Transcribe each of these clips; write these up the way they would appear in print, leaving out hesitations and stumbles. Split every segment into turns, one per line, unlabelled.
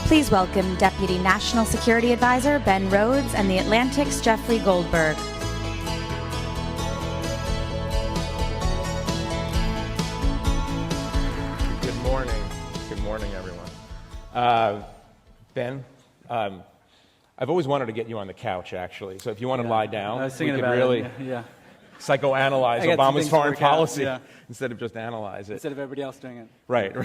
Please welcome Deputy National Security Advisor Ben Rhodes and the Atlantic's Jeffrey Goldberg.
Good morning. Good morning, everyone. Ben, I've always wanted to get you on the couch, actually. So if you want to lie down,
I was
we
thinking
could
about
really
it.
psychoanalyze
I got some
Obama's
things to
foreign
work out,
policy
yeah.
instead of just analyze it.
Instead of everybody else doing it.
Right,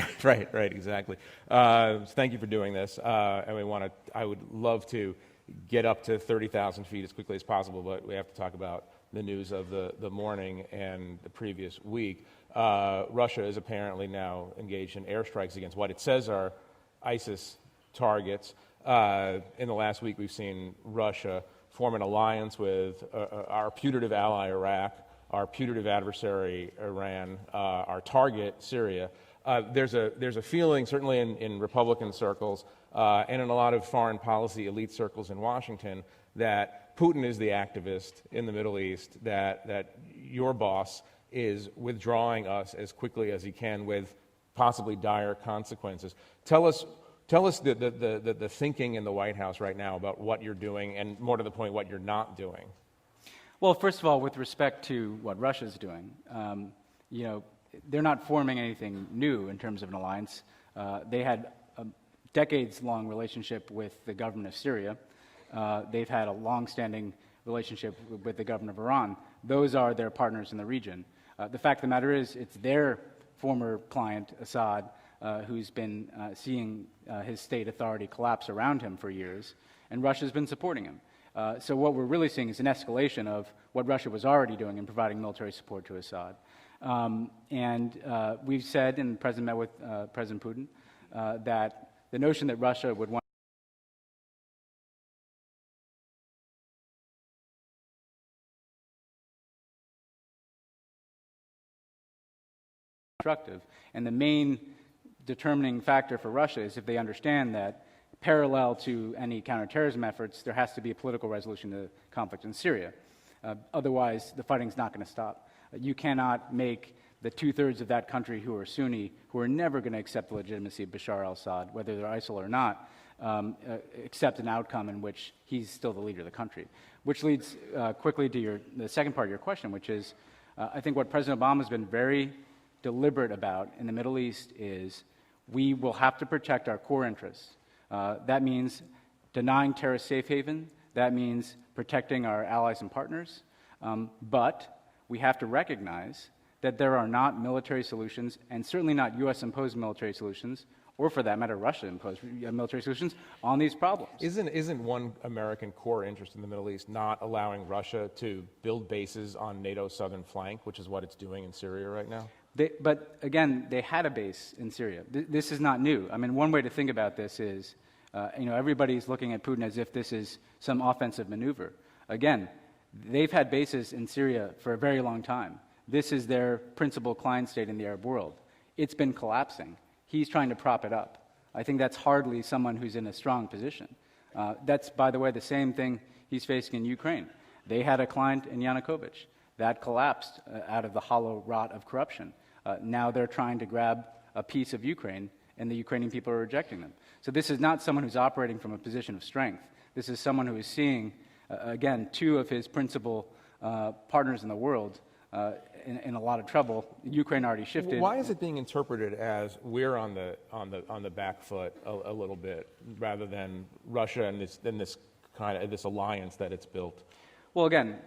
exactly. So thank you for doing this. And I would love to get up to 30,000 feet as quickly as possible, but we have to talk about the news of the morning and the previous week. Russia is apparently now engaged in airstrikes against what it says are ISIS targets. In the last week, we've seen Russia form an alliance with our putative ally Iraq, our putative adversary Iran, our target Syria. There's a feeling, certainly in Republican circles and in a lot of foreign policy elite circles in Washington, that Putin is the activist in the Middle East, that your boss is withdrawing us as quickly as he can with possibly dire consequences. Tell us the thinking in the White House right now about what you're doing, and more to the point, what you're not doing.
Well, first of all, with respect to what Russia's doing, they're not forming anything new in terms of an alliance. They had a decades-long relationship with the government of Syria. They've had a long-standing relationship with the government of Iran. Those are their partners in the region. The fact of the matter is, it's their former client, Assad, who's been seeing his state authority collapse around him for years, and Russia's been supporting him. So what we're really seeing is an escalation of what Russia was already doing in providing military support to Assad. We've said, and the President met with President Putin, that the notion that Russia would want constructive. And the main determining factor for Russia is if they understand that parallel to any counterterrorism efforts, there has to be a political resolution to the conflict in Syria. Otherwise, the fighting's not going to stop. You cannot make the two-thirds of that country who are Sunni, who are never going to accept the legitimacy of Bashar al-Assad, whether they're ISIL or not, accept an outcome in which he's still the leader of the country. Which leads quickly to the second part of your question, which is, I think what President Obama has been very deliberate about in the Middle East is we will have to protect our core interests. That means denying terrorist safe haven. That means protecting our allies and partners. But we have to recognize that there are not military solutions, and certainly not U.S.-imposed military solutions, or for that matter, Russia-imposed military solutions on these problems.
Isn't one American core interest in the Middle East not allowing Russia to build bases on NATO's southern flank, which is what it's doing in Syria right now?
But again, they had a base in Syria. This is not new. I mean, one way to think about this is, everybody's looking at Putin as if this is some offensive maneuver. Again, they've had bases in Syria for a very long time. This is their principal client state in the Arab world. It's been collapsing. He's trying to prop it up. I think that's hardly someone who's in a strong position. That's, by the way, the same thing he's facing in Ukraine. They had a client in Yanukovych. That collapsed out of the hollow rot of corruption. Now they're trying to grab a piece of Ukraine, and the Ukrainian people are rejecting them. So this is not someone who's operating from a position of strength. This is someone who is seeing, again, two of his principal partners in the world in a lot of trouble. Ukraine already shifted.
Why is it being interpreted as we're on the back foot a little bit, rather than Russia and this alliance that it's built?
Well, again,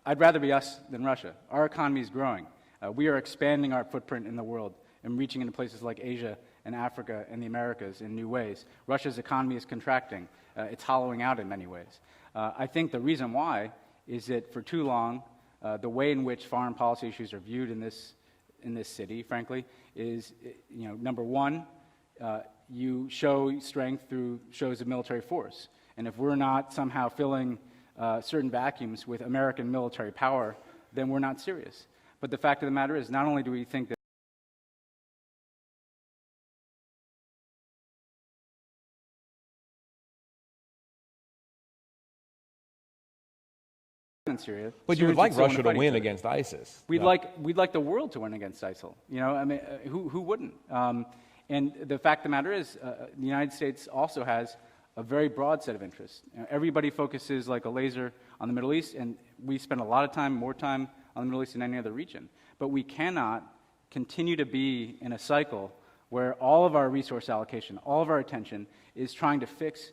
I'd rather be us than Russia. Our economy is growing. We are expanding our footprint in the world and reaching into places like Asia and Africa and the Americas in new ways. Russia's economy is contracting. It's hollowing out in many ways. I think the reason why is that for too long, the way in which foreign policy issues are viewed in this city, frankly, is, number one, you show strength through shows of military force. And if we're not somehow filling certain vacuums with American military power, then we're not serious. But the fact of the matter is, not only do we think that in Syria,
but you would like Russia to win against ISIS.
We'd like the world to win against ISIL. Who wouldn't? And the fact of the matter is, the United States also has a very broad set of interests. Everybody focuses like a laser on the Middle East, and we spend a lot of time, more time on the Middle East than any other region. But we cannot continue to be in a cycle where all of our resource allocation, all of our attention is trying to fix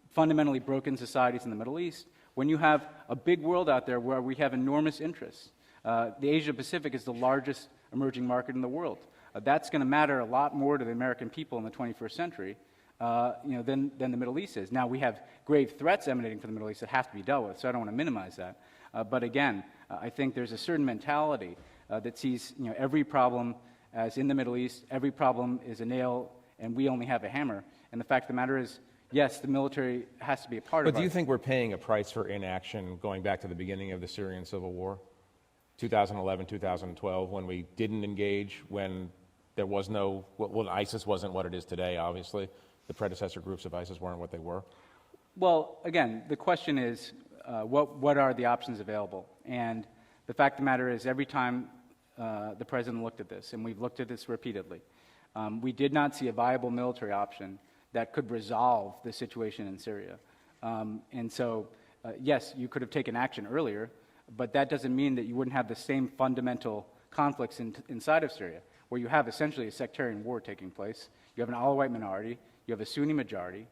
fundamentally broken societies in the Middle East when you have a big world out there where we have enormous interests. The Asia-Pacific is the largest emerging market in the world. That's going to matter a lot more to the American people in the 21st century than the Middle East is. Now, we have grave threats emanating from the Middle East that have to be dealt with, so I don't want to minimize that. But again, I think there's a certain mentality that sees every problem as in the Middle East, every problem is a nail, and we only have a hammer. And the fact of the matter is, yes, the military has to be a part of it.
But do you think we're paying a price for inaction going back to the beginning of the Syrian civil war? 2011, 2012, when we didn't engage, when there was no, well, ISIS wasn't what it is today, obviously. The predecessor groups of ISIS weren't what they were.
Well, again, the question is, what are the options available? And the fact of the matter is, every time the president looked at this, and we've looked at this repeatedly, we did not see a viable military option that could resolve the situation in Syria. And so, yes, you could have taken action earlier, but that doesn't mean that you wouldn't have the same fundamental conflicts inside of Syria, where you have essentially a sectarian war taking place. You have an all-white minority, you have a Sunni majority,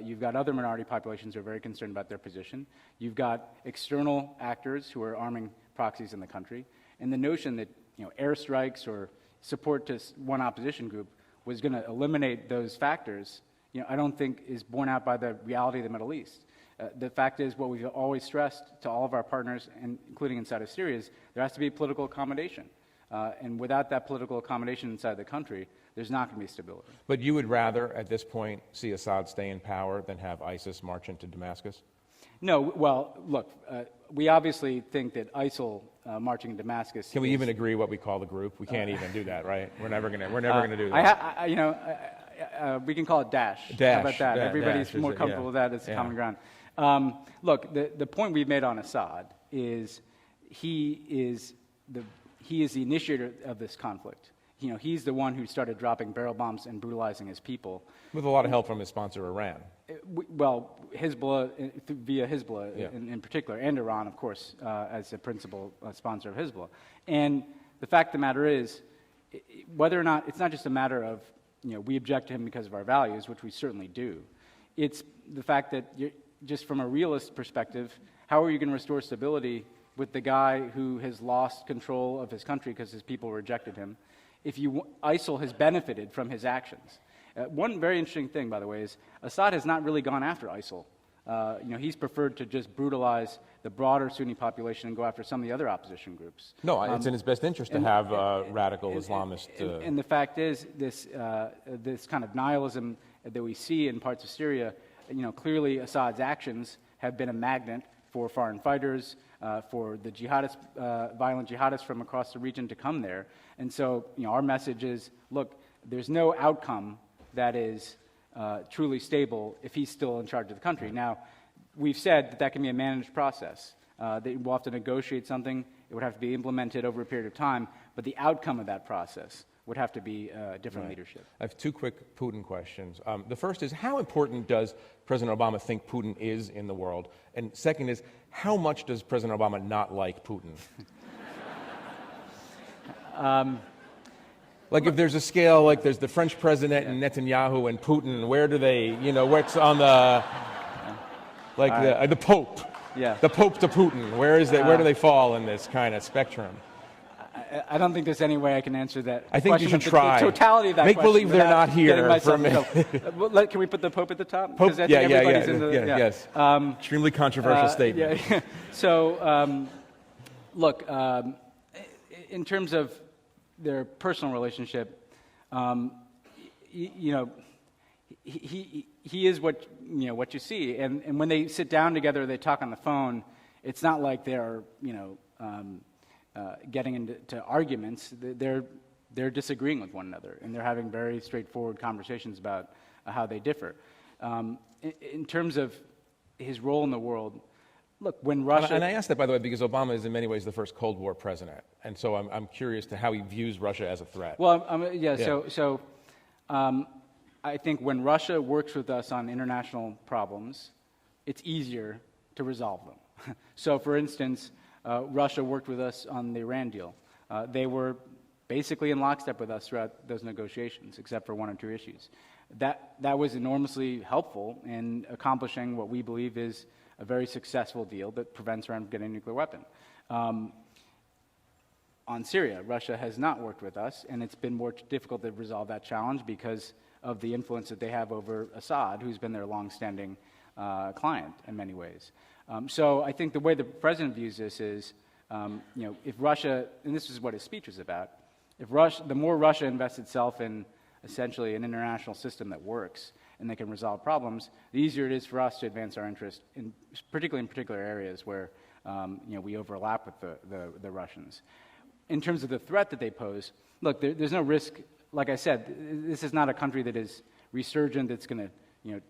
you've got other minority populations who are very concerned about their position, you've got external actors who are arming proxies in the country, and the notion that airstrikes or support to one opposition group was going to eliminate those factors, I don't think is borne out by the reality of the Middle East. The fact is, what we've always stressed to all of our partners, including inside of Syria, is there has to be political accommodation. And without that political accommodation inside the country, there's not going to be stability.
But you would rather, at this point, see Assad stay in power than have ISIS march into Damascus?
No, well, look, we obviously think that ISIL marching in Damascus.
Can we even agree what we call the group? We can't even do that, right? We're never going to do that.
We can call it Daesh. How about that? Everybody's more comfortable with that as a common ground. Look, the point we've made on Assad is he is the initiator of this conflict. He's the one who started dropping barrel bombs and brutalizing his people.
With a lot of help from his sponsor, Iran.
Well, Hezbollah, via Hezbollah in particular, and Iran, of course, as a principal sponsor of Hezbollah. And the fact of the matter is, whether or not, it's not just a matter of, we object to him because of our values, which we certainly do. It's the fact that, just from a realist perspective, how are you going to restore stability with the guy who has lost control of his country because his people rejected him? If ISIL has benefited from his actions. One very interesting thing, by the way, is Assad has not really gone after ISIL. He's preferred to just brutalize the broader Sunni population and go after some of the other opposition groups.
No, it's in his best interest to have radical Islamist.
And the fact is, this kind of nihilism that we see in parts of Syria, clearly Assad's actions have been a magnet for foreign fighters, for the jihadists, violent jihadists from across the region to come there. And so, our message is, look, there's no outcome that is truly stable if he's still in charge of the country. Now, we've said that can be a managed process. That we'll have to negotiate something. It would have to be implemented over a period of time. But the outcome of that process would have to be different leadership.
I have two quick Putin questions. The first is, how important does President Obama think Putin is in the world? And second is, how much does President Obama not like Putin? Like, if there's a scale, like there's the French president and Netanyahu and Putin, where do they, what's on the, the Pope? Yeah. The Pope to Putin, where do they fall in this kind of spectrum?
I don't think there's any way I can answer that.
I think you should try.
The totality of that
Make believe they're not here.
Can we put the Pope at the top?
Pope, yes. Extremely controversial statement.
Yeah. So, look, in terms of their personal relationship, he is what you see, and when they sit down together, they talk on the phone. It's not like they're getting into arguments. They're disagreeing with one another, and they're having very straightforward conversations about how they differ. In terms of his role in the world, look, when Russia...
And I ask that, by the way, because Obama is in many ways the first Cold War president, and so I'm curious to how he views Russia as a threat.
Well, I think when Russia works with us on international problems, it's easier to resolve them. So, for instance, Russia worked with us on the Iran deal. They were basically in lockstep with us throughout those negotiations, except for one or two issues. That was enormously helpful in accomplishing what we believe is a very successful deal that prevents Iran from getting a nuclear weapon. On Syria, Russia has not worked with us, and it's been more difficult to resolve that challenge because of the influence that they have over Assad, who's been their longstanding client in many ways. So I think the way the president views this is, if Russia, and this is what his speech was about, the more Russia invests itself in essentially an international system that works and that can resolve problems, the easier it is for us to advance our interest, particularly in particular areas where we overlap with the Russians. In terms of the threat that they pose, look, there's no risk. Like I said, this is not a country that is resurgent, that's going to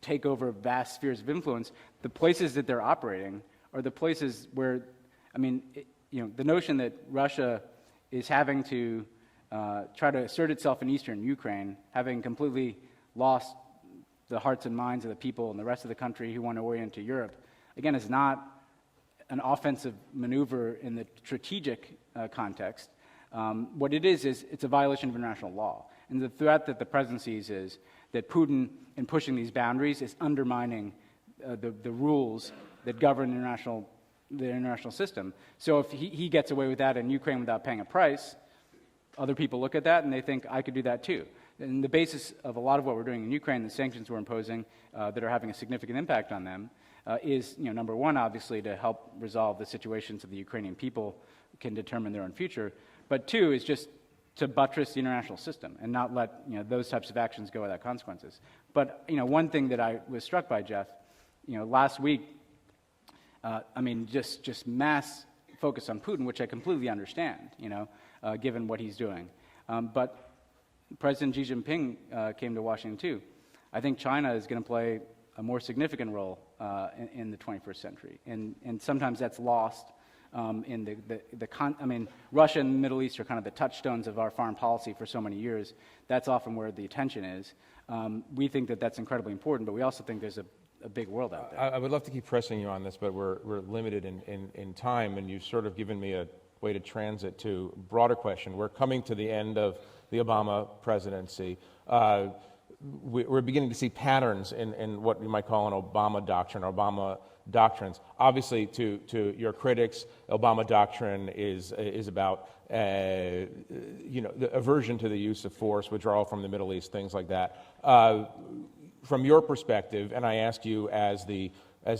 take over vast spheres of influence. The places that they're operating are the places where, the notion that Russia is having to try to assert itself in eastern Ukraine, having completely lost the hearts and minds of the people and the rest of the country who want to orient to Europe, again, is not an offensive maneuver in the strategic context. What it is it's a violation of international law. And the threat that the president sees is that Putin, in pushing these boundaries, is undermining the rules that govern the international system. So if he gets away with that in Ukraine without paying a price, other people look at that and they think, I could do that too. And the basis of a lot of what we're doing in Ukraine, the sanctions we're imposing that are having a significant impact on them, is, number one, obviously, to help resolve the situation so the Ukrainian people can determine their own future. But two is just to buttress the international system and not let those types of actions go without consequences. But one thing that I was struck by, Jeff, last week, just mass focus on Putin, which I completely understand, given what he's doing. But President Xi Jinping came to Washington too. I think China is going to play a more significant role in the 21st century, and sometimes that's lost in Russia and the Middle East are kind of the touchstones of our foreign policy for so many years. That's often where the attention is. We think that that's incredibly important, but we also think there's a big world out there.
I would love to keep pressing you on this, but we're limited in time, and you've sort of given me a way to transit to a broader question. We're coming to the end of the Obama presidency. We're beginning to see patterns in what you might call an Obama doctrine, or Obama doctrines. Obviously, to your critics, Obama doctrine is about the aversion to the use of force, withdrawal from the Middle East, things like that. From your perspective, and I ask you as the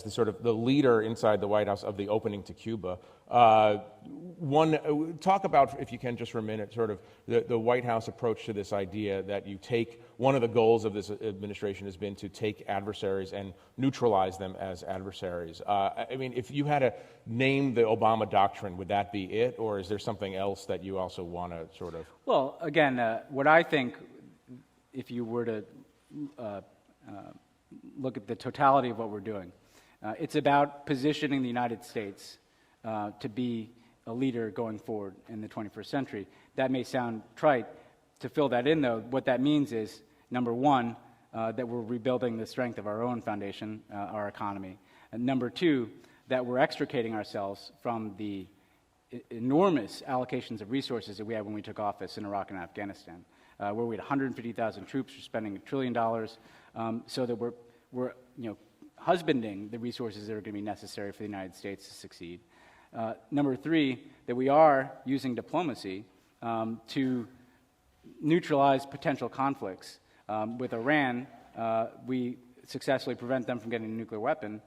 sort of the leader inside the White House of the opening to Cuba, talk about, if you can, just for a minute, sort of the White House approach to this idea that you take, one of the goals of this administration has been to take adversaries and neutralize them as adversaries. If you had to name the Obama doctrine, would that be it, or is there something else that you also want to sort of?
Well, again, what I think, if you were to look at the totality of what we're doing, it's about positioning the United States to be a leader going forward in the 21st century. That may sound trite. To fill that in, though, what that means is, number one, that we're rebuilding the strength of our own foundation, our economy. And number two, that we're extricating ourselves from the enormous allocations of resources that we had when we took office in Iraq and Afghanistan, where we had 150,000 troops, we're spending $1 trillion, so that we're husbanding the resources that are going to be necessary for the United States to succeed. Number three, that we are using diplomacy to neutralize potential conflicts. With Iran, we successfully prevent them from getting a nuclear weapon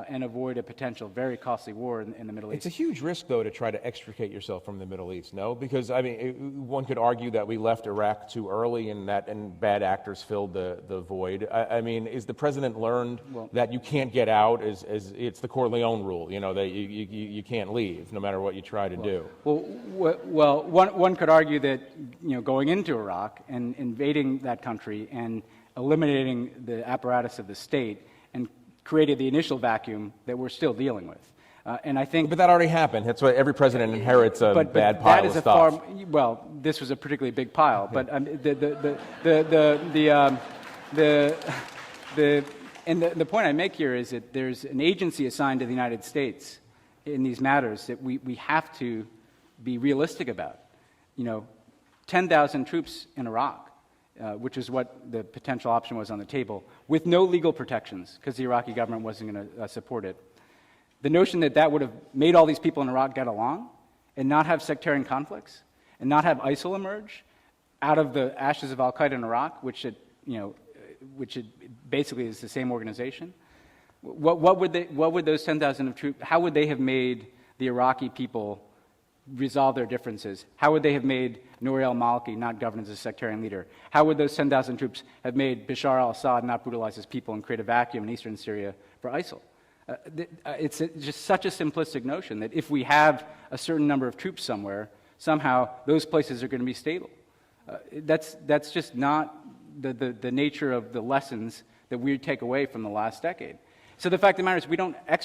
and avoid a potential very costly war in the Middle East.
It's a huge risk, though, to try to extricate yourself from the Middle East, no? Because, one could argue that we left Iraq too early and bad actors filled the void. Is the president learned that you can't get out, as it's the Corleone rule, that you can't leave no matter what you try to do?
Well, one could argue that, going into Iraq and invading that country and eliminating the apparatus of the state and created the initial vacuum that we're still dealing with. And I think,
But that already happened. That's why every president inherits a
but
bad pile
that is
of stuff.
Well, this was a particularly big pile. But the point I make here is that there's an agency assigned to the United States in these matters that we have to be realistic about. 10,000 troops in Iraq, which is what the potential option was on the table, with no legal protections because the Iraqi government wasn't going to support it. The notion that that would have made all these people in Iraq get along and not have sectarian conflicts and not have ISIL emerge out of the ashes of Al-Qaeda in Iraq, which it basically is the same organization. What would those 10,000 of troops, how would they have made the Iraqi people resolve their differences? How would they have made Nouri al-Maliki not govern as a sectarian leader? How would those 10,000 troops have made Bashar al-Assad not brutalize his people and create a vacuum in eastern Syria for ISIL? It's just such a simplistic notion that if we have a certain number of troops somewhere, somehow those places are going to be stable. That's just not the nature of the lessons that we take away from the last decade. So the fact of the matter is,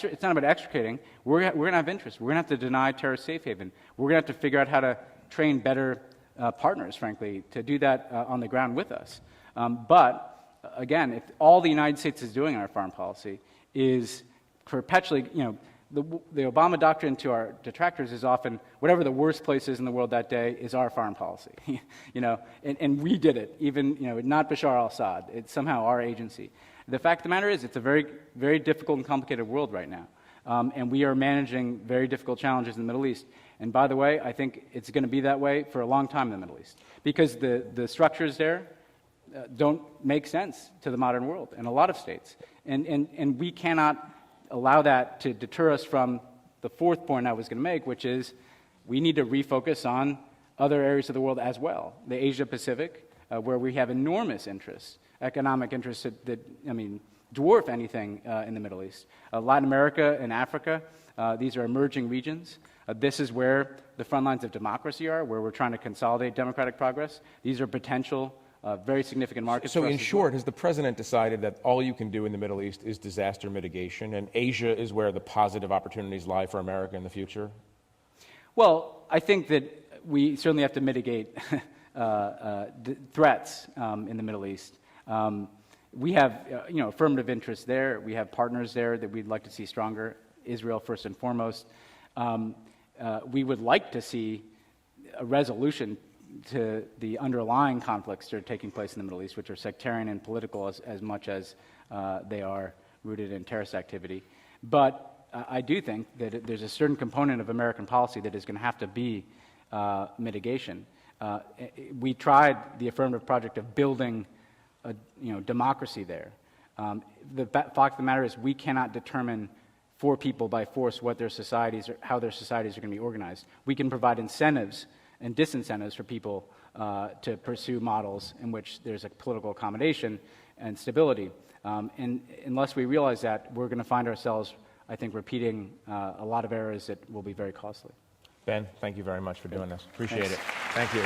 it's not about extricating. We're going to have interest. We're going to have to deny terrorist safe haven. We're going to have to figure out how to train better partners, frankly, to do that on the ground with us. But again, if all the United States is doing in our foreign policy is perpetually, the Obama doctrine to our detractors is often whatever the worst place is in the world that day is our foreign policy, and we did it, even, not Bashar al-Assad. It's somehow our agency. The fact of the matter is, it's a very, very difficult and complicated world right now, and we are managing very difficult challenges in the Middle East. And by the way, I think it's going to be that way for a long time in the Middle East, because the structures there don't make sense to the modern world in a lot of states, and we cannot allow that to deter us from the fourth point I was going to make, which is we need to refocus on other areas of the world as well. The Asia-Pacific, where we have enormous interests, economic interests that dwarf anything in the Middle East. Latin America and Africa, these are emerging regions. This is where the front lines of democracy are, where we're trying to consolidate democratic progress. These are potential very significant markets.
So in short, has the president decided that all you can do in the Middle East is disaster mitigation, and Asia is where the positive opportunities lie for America in the future? Well,
I think that we certainly have to mitigate threats in the Middle East. We have affirmative interests there. We have partners there that we'd like to see stronger, Israel first and foremost. We would like to see a resolution to the underlying conflicts that are taking place in the Middle East, which are sectarian and political as much as they are rooted in terrorist activity. But I do think that there's a certain component of American policy that is going to have to be mitigation. We tried the affirmative project of building a democracy there. The fact of the matter is, we cannot determine for people by force what their societies or how their societies are going to be organized. We can provide incentives and disincentives for people to pursue models in which there's a political accommodation and stability. And unless we realize that, we're going to find ourselves, I think, repeating a lot of errors that will be very costly.
Ben, thank you very much for doing this. Appreciate it. Thank you.